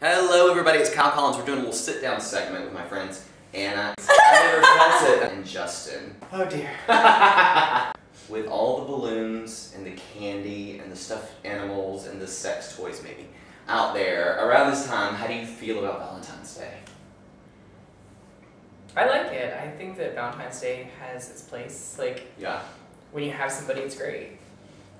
Hello everybody, it's Kyle Collins. We're doing a little sit-down segment with my friends Anna, and Justin. Oh dear. With all the balloons and the candy and the stuffed animals and the sex toys maybe out there around this time, how do you feel about Valentine's Day? I like it. I think that Valentine's Day has its place. Like, Yeah. when you have somebody, it's great.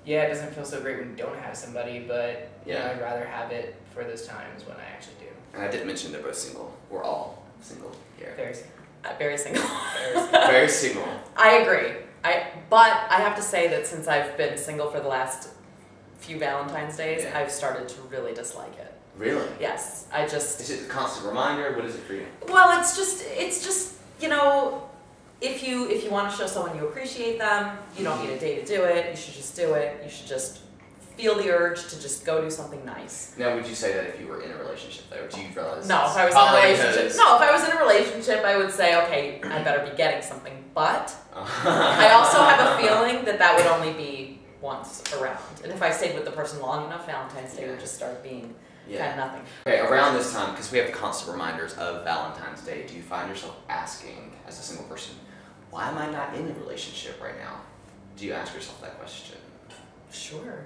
Yeah, it doesn't feel so great when you don't have somebody, but you know, I'd rather have it for those times when I actually do. And I didn't mention they're both single. We're all single here. Very single. Very single. Very single. I agree. But I have to say that since I've been single for the last few Valentine's Days, Yeah. I've started to really dislike it. Really? Yes, I just. Is it a constant reminder? What is it for you? Well, it's just you know, if you want to show someone you appreciate them, you don't need a day to do it. You should just do it. You should just feel the urge to just go do something nice. Now, would you say that if you were in a relationship, though, do you realize? No, if I was in a relationship. No, if I was in a relationship, I would say, okay, I better be getting something. But I also have a feeling that that would only be once around. And if I stayed with the person long enough, Valentine's Day would just start being kind of nothing. Okay, around this time, because we have the constant reminders of Valentine's Day, do you find yourself asking, as a single person, why am I not in a relationship right now? Do you ask yourself that question? Sure,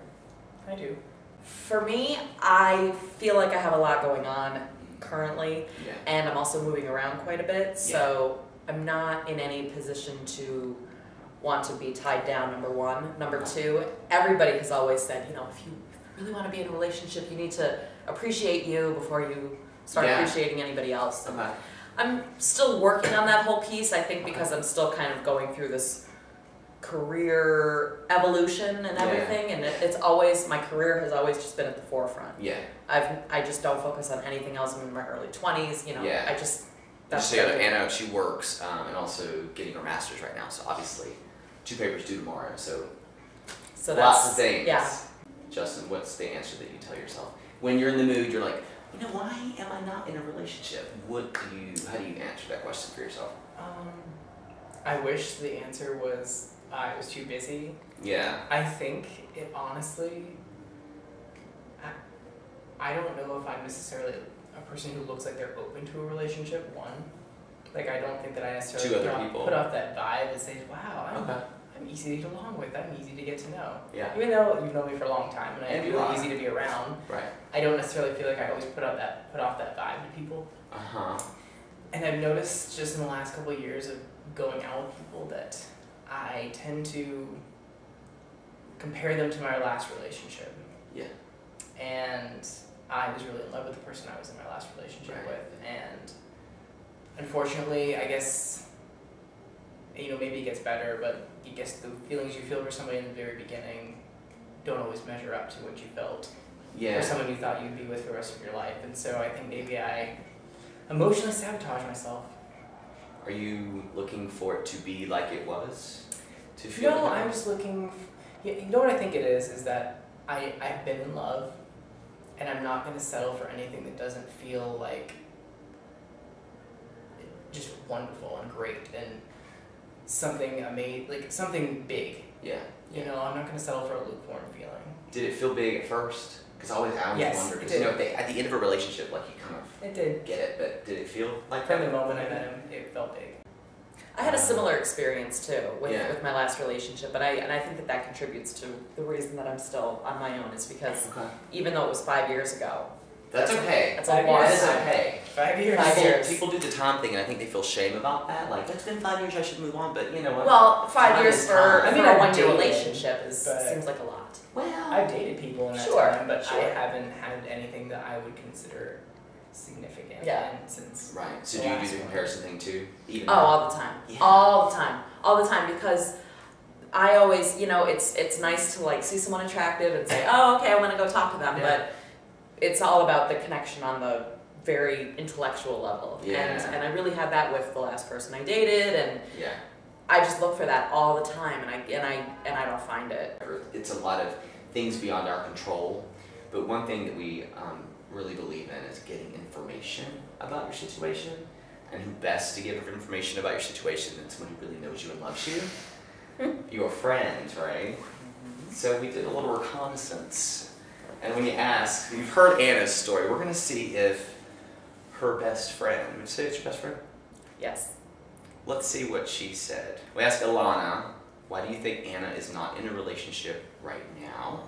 I do. For me, I feel like I have a lot going on currently, and I'm also moving around quite a bit, so I'm not in any position to want to be tied down, number one. Number two, everybody has always said, you know, if you really want to be in a relationship, you need to appreciate you before you start appreciating anybody else. And I'm still working on that whole piece, I think, because I'm still kind of going through this career evolution and everything, and it's always, my career has always just been at the forefront. I just don't focus on anything else. I'm in my early 20s, you know, I just, that's so Anna, she works and also getting her master's right now, so obviously 2 papers due tomorrow, so lots of things. Justin, what's the answer that you tell yourself? When you're in the mood, you're like, you know, why am I not in a relationship? How do you answer that question for yourself? I wish the answer was I was too busy. I think it honestly, I don't know if I'm necessarily a person who looks like they're open to a relationship, one. Like, I don't think that I necessarily put off that vibe and say, wow, I'm easy to get along with, I'm easy to get to know. Even though you've known me for a long time and I'm really easy to be around, I don't necessarily feel like I always put off that vibe to people. And I've noticed just in the last couple of years of going out with people that I tend to compare them to my last relationship. And I was really in love with the person I was in my last relationship with, and unfortunately, I guess, you know, maybe it gets better, but I guess the feelings you feel for somebody in the very beginning don't always measure up to what you felt for someone you thought you'd be with for the rest of your life. And so I think maybe I emotionally sabotage myself. Are you looking for it to be like it was? To feel No, I'm just looking, you know what I think it is that I've been in love, and I'm not going to settle for anything that doesn't feel like just wonderful and great and something like something big. You know, I'm not going to settle for a lukewarm feeling. Did it feel big at first? Because I always wonder, because you know, at the end of a relationship, like, you kind of get it, but did it feel like that? From the moment I met him, it felt big. I had a similar experience too with my last relationship, and I think that contributes to the reason that I'm still on my own, is because even though it was 5 years ago. That's okay. That's a long time. It's okay. 5 years. 5 years. People do the time thing, and I think they feel shame about that. Like, it's been 5 years, I should move on, but you know what? Well, 5 years for a I've one-year relationship seems like a lot. Well, I've dated people in that time, but I haven't had anything that I would consider significant. Since so do you do the comparison thing too? Even all the time. All the time, because I always, you know, it's nice to like see someone attractive and say, oh, okay, I want to go talk to them, but it's all about the connection on the very intellectual level. And I really had that with the last person I dated, and I just look for that all the time, and I don't find it. It's a lot of things beyond our control, but one thing that we really believe in is getting information about your situation, and who best to give information about your situation than someone who really knows you and loves you? Your friend, right? So we did a little reconnaissance And when you ask, you've heard Anna's story. We're going to see if her best friend, would you say it's your best friend? Yes. Let's see what she said. We asked Alana, why do you think Anna is not in a relationship right now?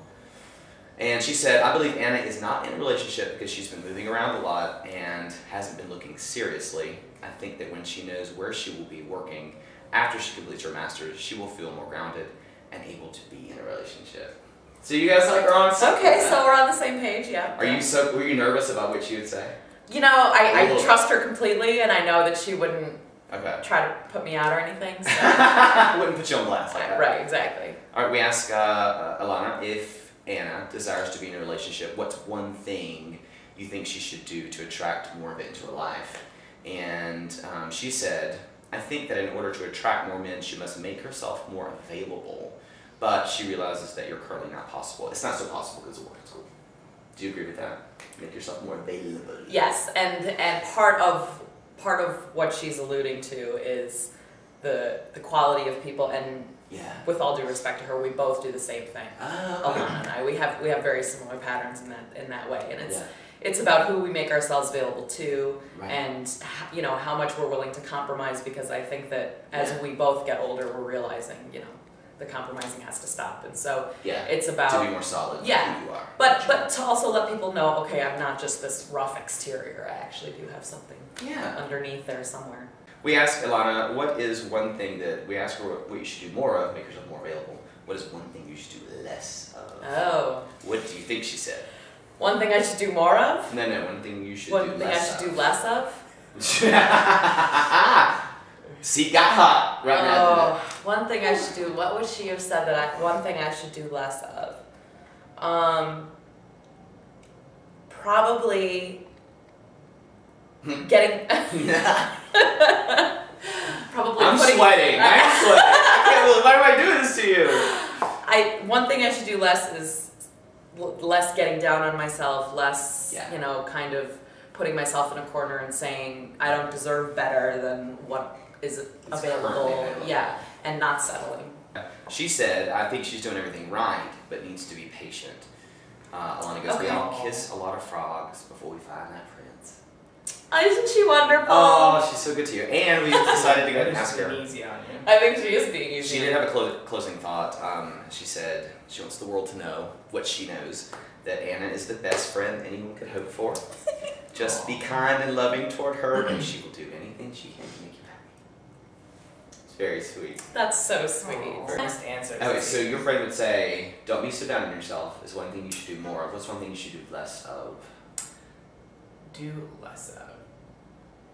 And she said, I believe Anna is not in a relationship because she's been moving around a lot and hasn't been looking seriously. I think that when she knows where she will be working after she completes her master's, she will feel more grounded and able to be in a relationship. So you guys are on. Okay, so we're on the same page, yeah. Were you nervous about what she would say? You know, I trust her completely, and I know that she wouldn't try to put me out or anything. So. Wouldn't put you on blast like that. Right, exactly. All right, we ask Alana, if Anna desires to be in a relationship, what's one thing you think she should do to attract more of it into her life? And she said, I think that in order to attract more men, she must make herself more available. But she realizes that you're currently not possible. It's not so possible because of work at school. Do you agree with that? Make yourself more available. Yes, and part of what she's alluding to is the quality of people, and with all due respect to her, we both do the same thing. Alana and I, we have very similar patterns in that way, and it's about who we make ourselves available to, and you know how much we're willing to compromise, because I think that as we both get older, we're realizing the compromising has to stop, and so it's about to be more solid. Yeah, who you are. But to also let people know, okay, I'm not just this rough exterior. I actually do have something underneath there somewhere. We asked Alana, what is one thing that we asked her what you should do more of, make yourself more available. What is one thing you should do less of? Oh. What do you think she said? One thing I should do more of? No, one thing you should do less of. One thing I should do less of? Seat got hot right now. Oh, one thing I should do. What would she have said one thing I should do less of? Probably getting. Probably. I'm sweating. I can't believe. Why am I doing this to you? One thing I should do less is less getting down on myself. Less, kind of putting myself in a corner and saying I don't deserve better than what is available. Yeah, and not settling. She said, I think she's doing everything right, but needs to be patient. Alana goes, we all kiss a lot of frogs before we find that prince. Isn't she wonderful? Oh, she's so good to you. And we decided to go and ask her. Easy on you. I think she is being easy. She did have a closing thought. She said she wants the world to know what she knows, that Anna is the best friend anyone could hope for. Just be kind and loving toward her, and she will do anything she can to make you happy. It's very sweet. That's so sweet. First answer. Okay, so your friend would say, don't be so down on yourself is one thing you should do more of. What's one thing you should do less of? Do less of.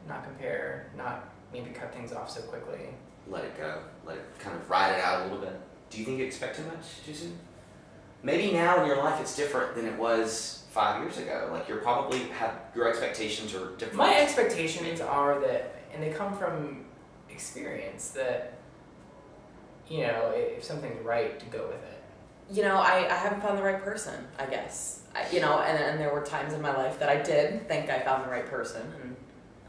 Not compare, not maybe cut things off so quickly. Let it go. Let it kind of ride it out a little bit. Do you think you expect too much too soon? Maybe now in your life it's different than it was 5 years ago. Like you're probably your expectations are different. My expectations are that, and they come from experience, that if something's right, to go with it. I haven't found the right person, I guess. And there were times in my life that I did think I found the right person, and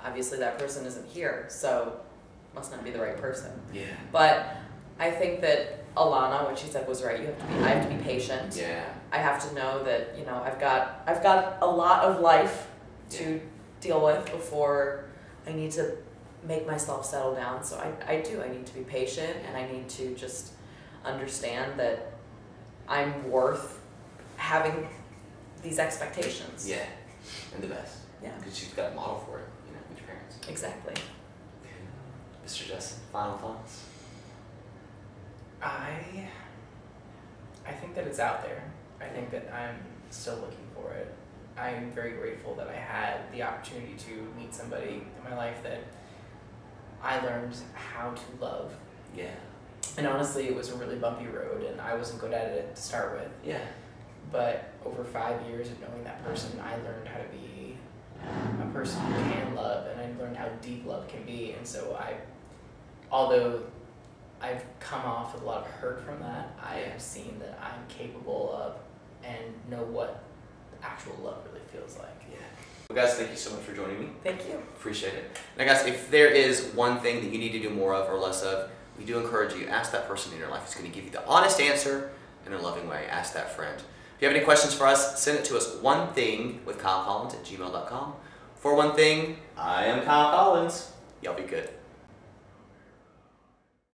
obviously that person isn't here, so must not be the right person. Yeah. But I think that Alana, what she said was right. I have to be patient. Yeah. I have to know that I've got a lot of life to deal with before I need to make myself settle down. So I need to be patient, and I need to just understand that I'm worth having these expectations. Yeah, and the best. Yeah. Because you've got a model for it, with your parents. Exactly. Mr. Justin, final thoughts? I think that it's out there. I think that I'm still looking for it. I'm very grateful that I had the opportunity to meet somebody in my life that I learned how to love. Yeah. And honestly, it was a really bumpy road, and I wasn't good at it to start with. Yeah. But over 5 years of knowing that person, I learned how to be a person who can love, and I learned how deep love can be. And so although I've come off with a lot of hurt from that, I have seen that I'm capable of and know what actual love really feels like. Yeah. Well, guys, thank you so much for joining me. Thank you. Appreciate it. Now, guys, if there is one thing that you need to do more of or less of, we do encourage you, ask that person in your life who's going to give you the honest answer in a loving way. Ask that friend. If you have any questions for us, send it to us onethingwithkylecollins@gmail.com. For One Thing, I am Kyle Collins. Y'all be good.